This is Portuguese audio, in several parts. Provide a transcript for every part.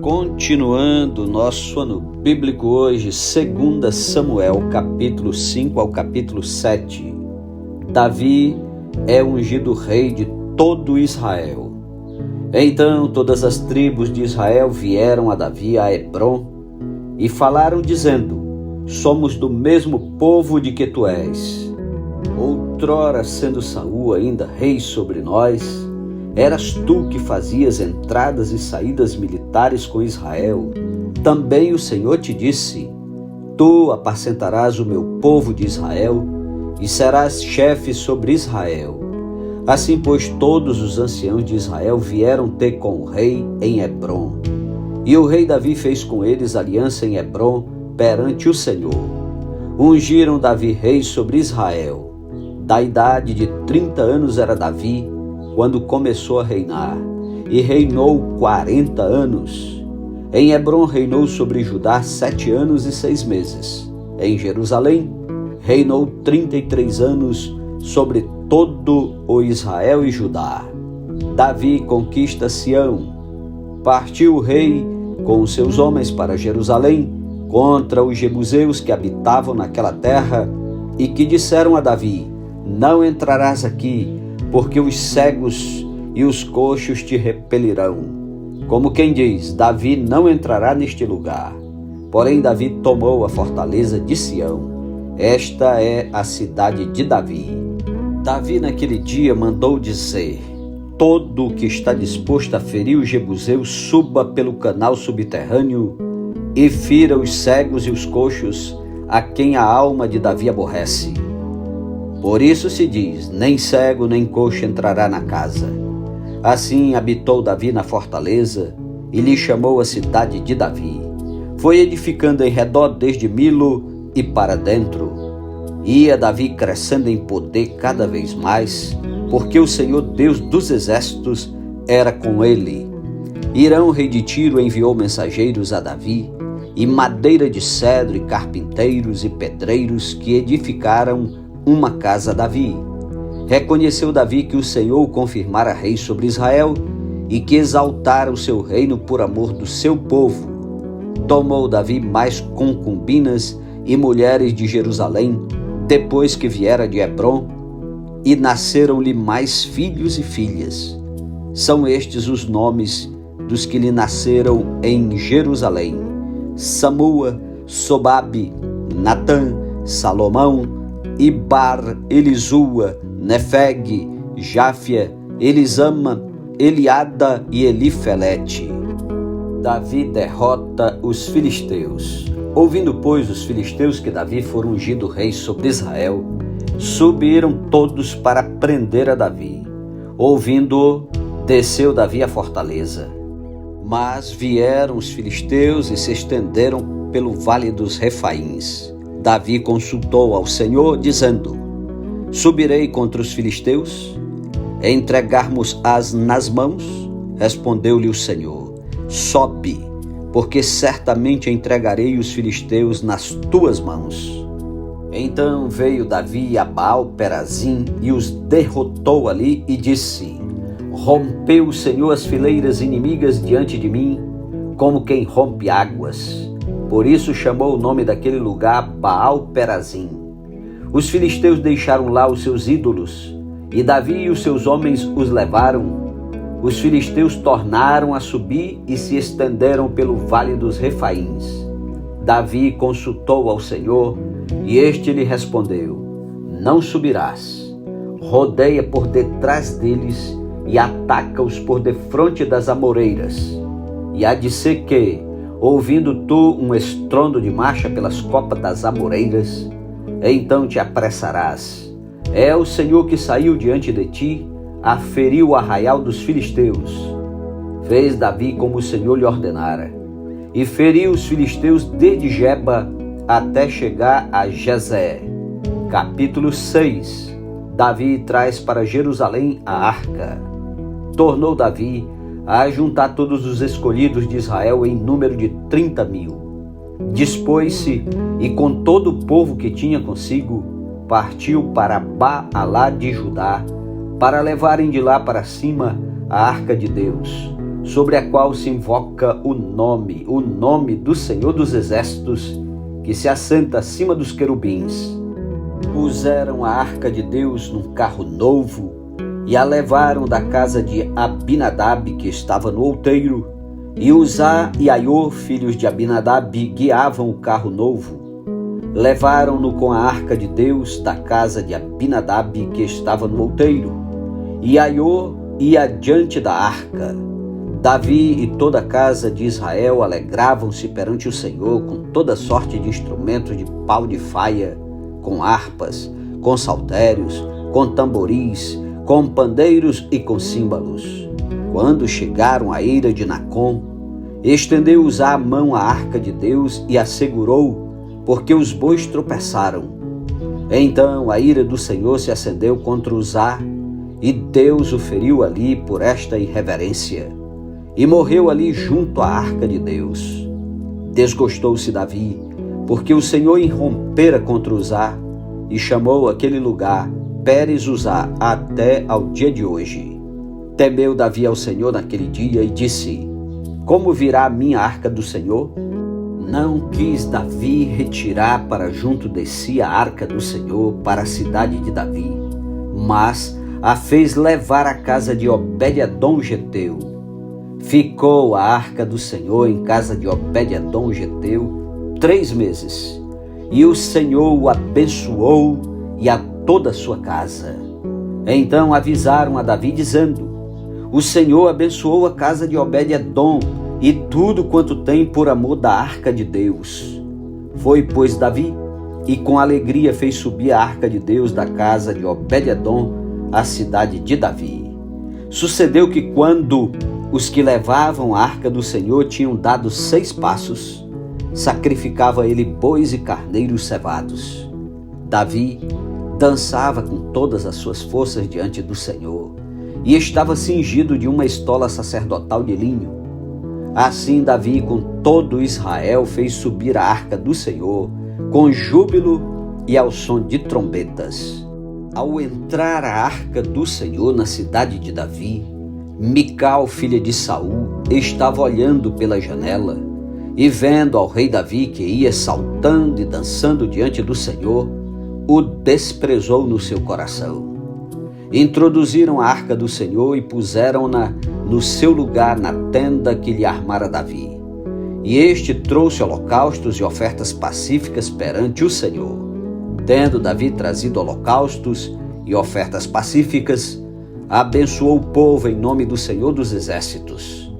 Continuando nosso ano bíblico hoje, 2 Samuel, capítulo 5 ao capítulo 7. Davi é ungido rei de todo Israel. Então todas as tribos de Israel vieram a Davi a Hebrom e falaram dizendo: somos do mesmo povo de que tu és. Outrora, sendo Saul ainda rei sobre nós, eras tu que fazias entradas e saídas militares com Israel. Também o Senhor te disse: tu apacentarás o meu povo de Israel e serás chefe sobre Israel. Assim, pois, todos os anciãos de Israel vieram ter com o rei em Hebrom. E o rei Davi fez com eles aliança em Hebrom perante o Senhor. Ungiram Davi rei sobre Israel. Da idade de 30 anos era Davi quando começou a reinar, e reinou 40 anos. Em Hebrom reinou sobre Judá 7 anos e 6 meses. Em Jerusalém reinou 33 anos sobre todo o Israel e Judá. Davi conquista Sião. Partiu o rei com os seus homens para Jerusalém contra os jebuseus que habitavam naquela terra e que disseram a Davi: não entrarás aqui, porque os cegos e os coxos te repelirão. Como quem diz: Davi não entrará neste lugar. Porém Davi tomou a fortaleza de Sião. Esta é a cidade de Davi. Davi naquele dia mandou dizer: todo o que está disposto a ferir os jebuseus suba pelo canal subterrâneo e fira os cegos e os coxos, a quem a alma de Davi aborrece. Por isso se diz: nem cego nem coxo entrará na casa. Assim habitou Davi na fortaleza e lhe chamou a cidade de Davi. Foi edificando em redor desde Milo e para dentro. Ia Davi crescendo em poder cada vez mais, porque o Senhor Deus dos exércitos era com ele. Hirão, rei de Tiro, enviou mensageiros a Davi, e madeira de cedro, e carpinteiros e pedreiros que edificaram uma casa a Davi. Reconheceu Davi que o Senhor o confirmara rei sobre Israel e que exaltara o seu reino por amor do seu povo. Tomou Davi mais concubinas e mulheres de Jerusalém, depois que viera de Hebrom, e nasceram-lhe mais filhos e filhas. São estes os nomes dos que lhe nasceram em Jerusalém: Samua, Sobabe, Natã, Salomão, Ibar, Elisua, Nefeg, Jáfia, Elisama, Eliada e Elifelete. Davi derrota os filisteus. Ouvindo, pois, os filisteus que Davi fora ungido rei sobre Israel, subiram todos para prender a Davi. Ouvindo-o, desceu Davi à fortaleza. Mas vieram os filisteus e se estenderam pelo vale dos Refaíns. Davi consultou ao Senhor, dizendo: subirei contra os filisteus? Entregarmos-as nas mãos? Respondeu-lhe o Senhor: sobe, porque certamente entregarei os filisteus nas tuas mãos. Então veio Davi a Baal-Perazim e os derrotou ali e disse: rompeu o Senhor as fileiras inimigas diante de mim, como quem rompe águas. Por isso chamou o nome daquele lugar Baal-Perazim. Os filisteus deixaram lá os seus ídolos, e Davi e os seus homens os levaram. Os filisteus tornaram a subir e se estenderam pelo vale dos Refaíns. Davi consultou ao Senhor, e este lhe respondeu: não subirás. Rodeia por detrás deles e ataca-os por defronte das amoreiras. E há de ser que, ouvindo tu um estrondo de marcha pelas copas das amoreiras, então te apressarás. É o Senhor que saiu diante de ti, a ferir o arraial dos filisteus. Fez Davi como o Senhor lhe ordenara, e feriu os filisteus desde Geba até chegar a Jezé. Capítulo 6. Davi traz para Jerusalém a arca. Tornou Davi a juntar todos os escolhidos de Israel em número de 30.000. Dispôs-se e com todo o povo que tinha consigo, partiu para Baalá de Judá, para levarem de lá para cima a arca de Deus. sobre a qual se invoca o nome do Senhor dos Exércitos, que se assenta acima dos querubins. Puseram a arca de Deus num carro novo e a levaram da casa de Abinadab, que estava no outeiro, e Uzá e Aiô, filhos de Abinadab, guiavam o carro novo. Levaram-no com a arca de Deus da casa de Abinadab, que estava no outeiro, e Aiô ia adiante da arca. Davi e toda a casa de Israel alegravam-se perante o Senhor com toda sorte de instrumentos de pau de faia, com harpas, com saltérios, com tamboris, com pandeiros e com símbolos. Quando chegaram à eira de Nacon, estendeu Uzá a mão à arca de Deus e a segurou, porque os bois tropeçaram. Então a ira do Senhor se acendeu contra Uzá, e Deus o feriu ali por esta irreverência, e morreu ali junto à arca de Deus. Desgostou-se Davi, porque o Senhor irrompera contra Uzá, e chamou aquele lugar Pérez Uzá até ao dia de hoje. Temeu Davi ao Senhor naquele dia e disse: como virá a minha arca do Senhor? Não quis Davi retirar para junto de si a arca do Senhor para a cidade de Davi, mas a fez levar à casa de Obed-edom geteu. Ficou a arca do Senhor em casa de Obed-edom geteu 3 meses, e o Senhor o abençoou e a toda a sua casa. Então avisaram a Davi dizendo: o Senhor abençoou a casa de Obed-edom e tudo quanto tem por amor da arca de Deus. Foi, pois, Davi, e com alegria fez subir a arca de Deus da casa de Obed-edom à cidade de Davi. Sucedeu que quando os que levavam a arca do Senhor tinham dado 6 passos, sacrificava ele bois e carneiros cevados. Davi dançava com todas as suas forças diante do Senhor, e estava cingido de uma estola sacerdotal de linho. Assim Davi com todo Israel fez subir a arca do Senhor com júbilo e ao som de trombetas. Ao entrar a arca do Senhor na cidade de Davi, Mical, filha de Saul, estava olhando pela janela e vendo ao rei Davi que ia saltando e dançando diante do Senhor, o desprezou no seu coração. Introduziram a arca do Senhor e puseram-na no seu lugar na tenda que lhe armara Davi. E este trouxe holocaustos e ofertas pacíficas perante o Senhor. Tendo Davi trazido holocaustos e ofertas pacíficas, abençoou o povo em nome do Senhor dos Exércitos.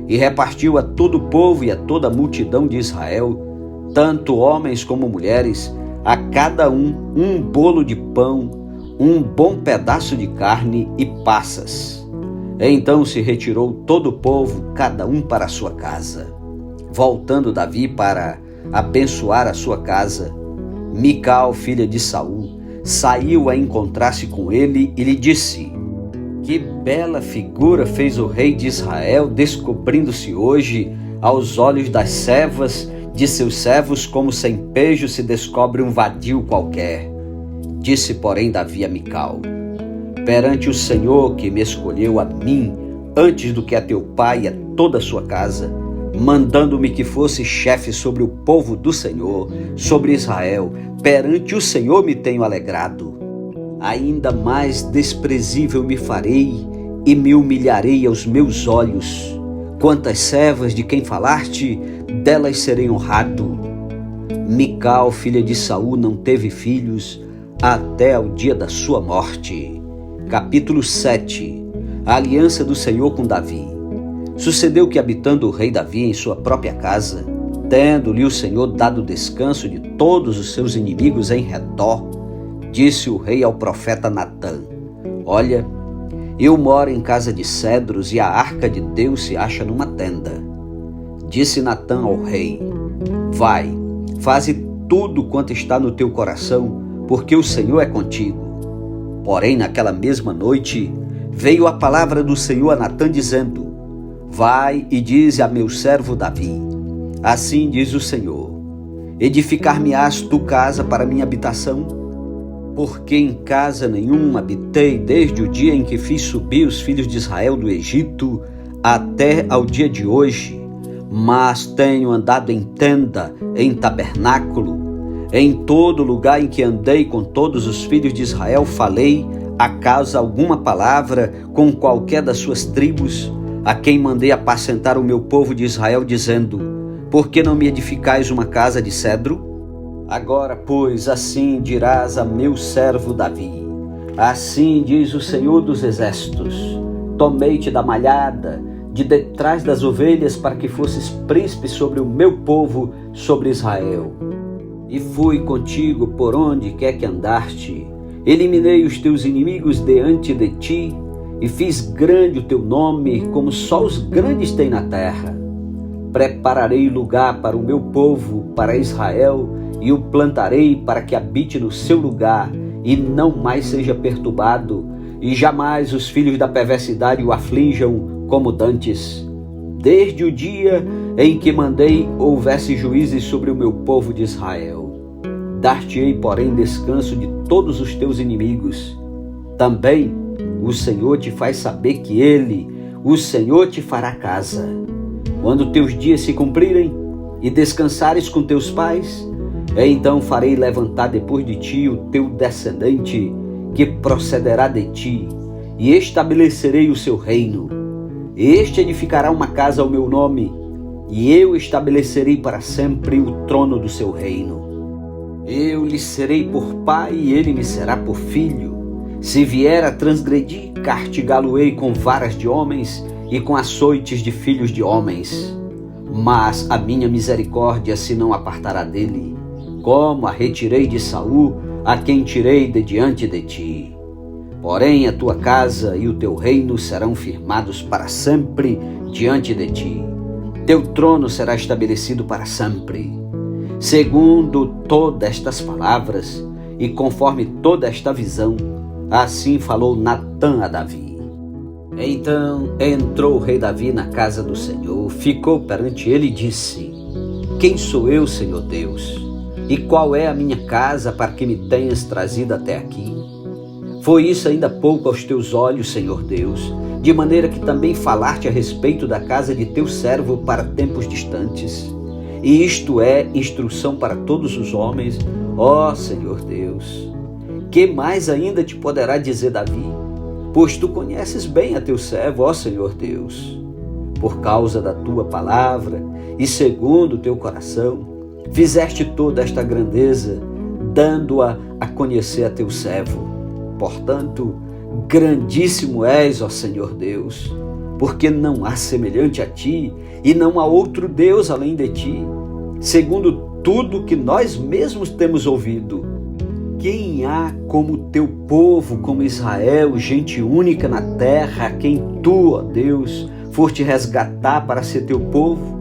E repartiu a todo o povo e a toda a multidão de Israel, tanto homens como mulheres, a cada um bolo de pão, um bom pedaço de carne e passas. Então se retirou todo o povo, cada um para a sua casa. Voltando Davi para abençoar a sua casa, Mical, filha de Saul, saiu a encontrar-se com ele e lhe disse: que bela figura fez o rei de Israel, descobrindo-se hoje aos olhos das servas de seus servos, como sem pejo se descobre um vadio qualquer. Disse, porém, Davi a Mical: perante o Senhor que me escolheu a mim, antes do que a teu pai e a toda a sua casa, mandando-me que fosse chefe sobre o povo do Senhor, sobre Israel, perante o Senhor me tenho alegrado. Ainda mais desprezível me farei e me humilharei aos meus olhos. Quantas servas de quem falaste, delas serei honrado. Mical, filha de Saul, não teve filhos até ao dia da sua morte. Capítulo 7. A aliança do Senhor com Davi. Sucedeu que, habitando o rei Davi em sua própria casa, tendo-lhe o Senhor dado descanso de todos os seus inimigos em redor, disse o rei ao profeta Natã: olha, eu moro em casa de cedros e a arca de Deus se acha numa tenda. Disse Natã ao rei: vai, faze tudo quanto está no teu coração, porque o Senhor é contigo. Porém, naquela mesma noite, veio a palavra do Senhor a Natã, dizendo: vai e dize a meu servo Davi: assim diz o Senhor, edificar-me-ás tu casa para minha habitação? Porque em casa nenhuma habitei desde o dia em que fiz subir os filhos de Israel do Egito até ao dia de hoje, mas tenho andado em tenda, em tabernáculo, em todo lugar em que andei com todos os filhos de Israel, falei, acaso alguma palavra com qualquer das suas tribos, a quem mandei apacentar o meu povo de Israel, dizendo: por que não me edificais uma casa de cedro? Agora, pois, assim dirás a meu servo Davi: assim diz o Senhor dos Exércitos: tomei-te da malhada, de detrás das ovelhas, para que fosses príncipe sobre o meu povo, sobre Israel. E fui contigo por onde quer que andaste, eliminei os teus inimigos diante de ti, e fiz grande o teu nome, como só os grandes têm na terra. Prepararei lugar para o meu povo, para Israel, e o plantarei para que habite no seu lugar, e não mais seja perturbado, e jamais os filhos da perversidade o aflijam como dantes. Desde o dia em que mandei houvesse juízes sobre o meu povo de Israel. Dar-te-ei, porém, descanso de todos os teus inimigos. Também o Senhor te faz saber que Ele, o Senhor, te fará casa. Quando teus dias se cumprirem e descansares com teus pais, então farei levantar depois de ti o teu descendente, que procederá de ti, e estabelecerei o seu reino. Este edificará uma casa ao meu nome, e eu estabelecerei para sempre o trono do seu reino. Eu lhe serei por pai, e ele me será por filho. Se vier a transgredir, castigá-lo-ei com varas de homens e com açoites de filhos de homens. Mas a minha misericórdia se não apartará dele, como a retirei de Saul, a quem tirei de diante de ti. Porém a tua casa e o teu reino serão firmados para sempre diante de ti. Teu trono será estabelecido para sempre. Segundo todas estas palavras e conforme toda esta visão, assim falou Natã a Davi. Então entrou o rei Davi na casa do Senhor, ficou perante ele e disse: quem sou eu, Senhor Deus? E qual é a minha casa para que me tenhas trazido até aqui? Foi isso ainda pouco aos teus olhos, Senhor Deus, de maneira que também falaste a respeito da casa de teu servo para tempos distantes. E isto é instrução para todos os homens, ó Senhor Deus. Que mais ainda te poderá dizer Davi? Pois tu conheces bem a teu servo, ó Senhor Deus. Por causa da tua palavra e segundo o teu coração, fizeste toda esta grandeza, dando-a a conhecer a teu servo. Portanto, grandíssimo és, ó Senhor Deus, porque não há semelhante a ti, e não há outro Deus além de ti, segundo tudo que nós mesmos temos ouvido. Quem há como teu povo, como Israel, gente única na terra, a quem tu, ó Deus, foste resgatar para ser teu povo,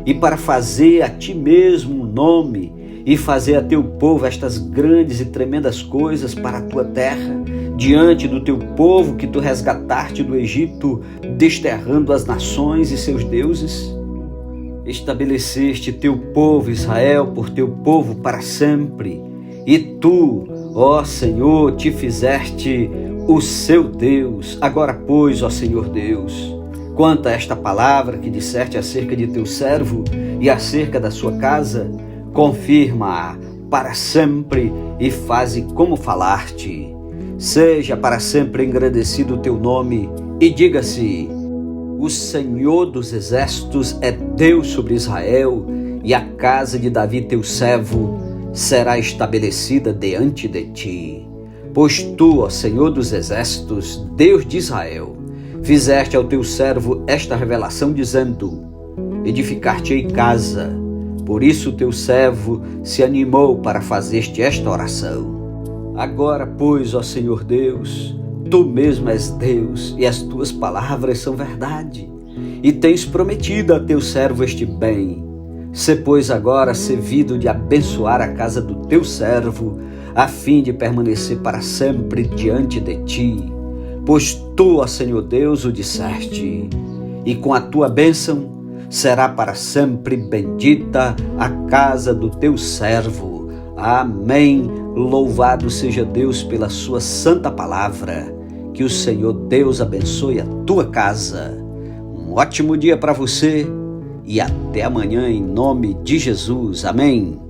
e para fazer a ti mesmo um nome, e fazer a teu povo estas grandes e tremendas coisas para a tua terra, diante do teu povo que tu resgataste do Egito, desterrando as nações e seus deuses? Estabeleceste teu povo Israel por teu povo para sempre, e tu, ó Senhor, te fizeste o seu Deus. Agora, pois, ó Senhor Deus, quanto a esta palavra que disseste acerca de teu servo e acerca da sua casa, confirma-a para sempre e faze como falaste. Seja para sempre engrandecido o teu nome, e diga-se: o Senhor dos Exércitos é Deus sobre Israel, e a casa de Davi teu servo será estabelecida diante de ti. Pois tu, ó Senhor dos Exércitos, Deus de Israel, fizeste ao teu servo esta revelação, dizendo: edificar-te-ei casa. Por isso teu servo se animou para fazer-te esta oração. Agora, pois, ó Senhor Deus, tu mesmo és Deus, e as tuas palavras são verdade, e tens prometido a teu servo este bem. Sê, pois, agora servido de abençoar a casa do teu servo, a fim de permanecer para sempre diante de ti. Pois tu, ó Senhor Deus, o disseste, e com a tua bênção será para sempre bendita a casa do teu servo. Amém. Louvado seja Deus pela sua santa palavra. Que o Senhor Deus abençoe a tua casa. Um ótimo dia para você e até amanhã em nome de Jesus. Amém.